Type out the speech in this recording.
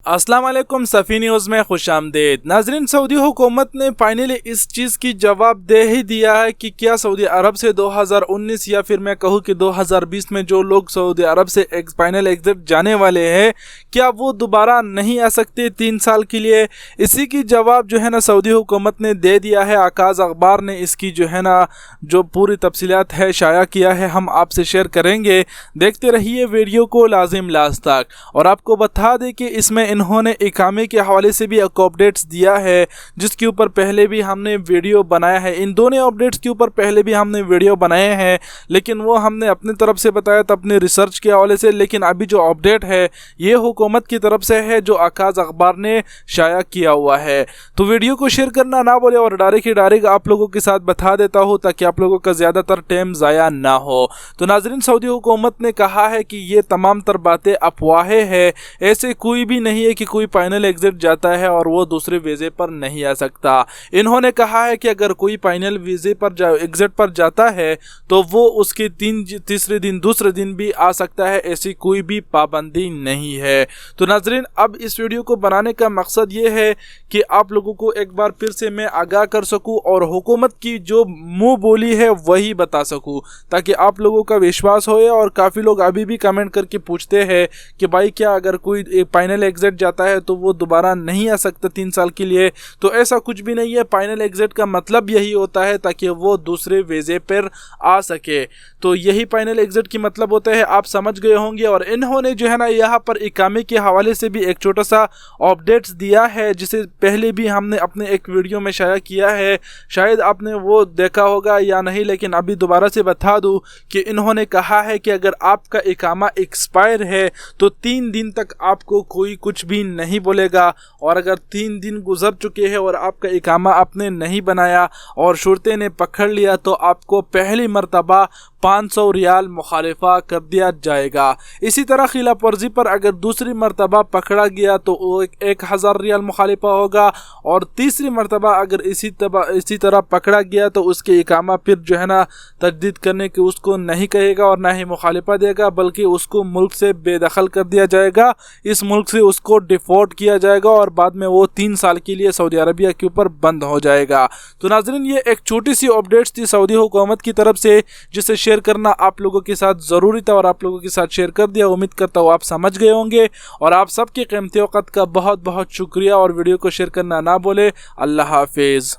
अस्सलाम वालेकुम, सफ़ी न्यूज़ में खुशामदीद। नाज़रीन, सऊदी हुकूमत ने फाइनली इस चीज़ की जवाबदेही दिया है कि क्या सऊदी अरब से 2019 या फिर मैं कहूँ कि 2020 में जो लोग सऊदी अरब से फाइनल एग्जिट जाने वाले हैं, क्या वो दोबारा नहीं आ सकते 3 साल के लिए। इसी की जवाब जो है ना सऊदी हुकूमत ने दे दिया है। आकाश अखबार ने इसकी जो है ना जो पूरी तफसीलात है शाया किया है, हम आपसे शेयर करेंगे। देखते रहिए वीडियो को लाजिम लास्ट तक। और आपको बता दें कि इसमें इन्होंने इकामे के हवाले से भी एक अपडेट्स दिया है, जिसके ऊपर पहले भी हमने वीडियो बनाया है। इन दोनों अपडेट्स के ऊपर पहले भी हमने वीडियो बनाए हैं, लेकिन वो हमने अपनी तरफ से बताया था अपने रिसर्च के हवाले से। लेकिन अभी जो अपडेट है ये हुकूमत की तरफ से है, जो आकाश अखबार ने शाया किया हुआ है। तो वीडियो को शेयर करना ना बोले और डायरेक्ट आप लोगों के साथ बता देता हूँ, ताकि आप लोगों का ज़्यादातर टाइम ज़ाया ना हो। तो नाज़रीन, सऊदी हुकूमत ने कहा है कि ये तमाम तर बातें अफवाहें हैं। ऐसे कोई भी नहीं है कि कोई फाइनल एग्जिट जाता है और वो दूसरे वीज़े पर नहीं आ सकता। इन्होंने कहा है कि अगर कोई फाइनल वीज़े पर एग्जिट पर जाता है तो वो उसके तीसरे दिन दूसरे दिन भी आ सकता है। ऐसी कोई भी पाबंदी नहीं है। तो नाज़रीन, अब इस वीडियो को बनाने का मकसद ये है कि आप लोगों को एक बार फिर से मैं आगाह कर सकूं और हुकूमत की जो मुंह बोली है वही बता सकूं, ताकि आप लोगों का विश्वास होए। और काफ़ी लोग अभी भी कमेंट करके पूछते हैं कि भाई क्या अगर कोई फाइनल एग्जिट जाता है तो वो दोबारा नहीं आ सकता 3 साल के लिए। तो ऐसा कुछ भी नहीं है। फाइनल एग्जिट का मतलब यही होता है ताकि वो दूसरे वीज़े पर आ सके। तो यही फाइनल एग्जिट की मतलब होता है, आप समझ गए होंगे। और इन्होंने जो है ना यहाँ पर इकामे के हवाले से भी एक छोटा सा अपडेट्स दिया है, जिसे पहले भी हमने अपने एक वीडियो में शाया किया है। शायद आपने वो देखा होगा या नहीं, लेकिन अभी दोबारा से बता दूं कि इन्होंने कहा है कि अगर आपका इकामा एक्सपायर है तो 3 दिन तक आपको कोई कुछ भी नहीं बोलेगा। और अगर 3 दिन गुजर चुके हैं और आपका इकामा आपने नहीं बनाया और शुरते ने पकड़ लिया तो आपको पहली मर्तबा 500 रियाल मुखालिफा कर दिया जाएगा। इसी तरह खिलाफ वर्जी पर अगर दूसरी मर्तबा पकड़ा गया तो वो 1000 रियाल मुखालिफा होगा। और तीसरी मर्तबा अगर इसी तरह पकड़ा गया तो उसके इकामा फिर जो है ना तजदीद करने की उसको नहीं कहेगा और ना ही मुखालिफा देगा, बल्कि उसको मुल्क से बेदखल कर दिया जाएगा। इस मुल्क से उसको डिफॉल्ट किया जाएगा और बाद में वो 3 साल के लिए सऊदी अरबिया के ऊपर बंद हो जाएगा। तो नाज़रीन, ये एक छोटी सी अपडेट्स थी सऊदी हुकूमत की तरफ से, जिसे शेयर करना आप लोगों के साथ ज़रूरी था और आप लोगों के साथ शेयर कर दिया। उम्मीद करता हूँ आप समझ गए होंगे। और आप सबके कीमती वक़्त का बहुत बहुत शुक्रिया। और वीडियो को शेयर करना ना बोले। अल्लाह हाफिज़।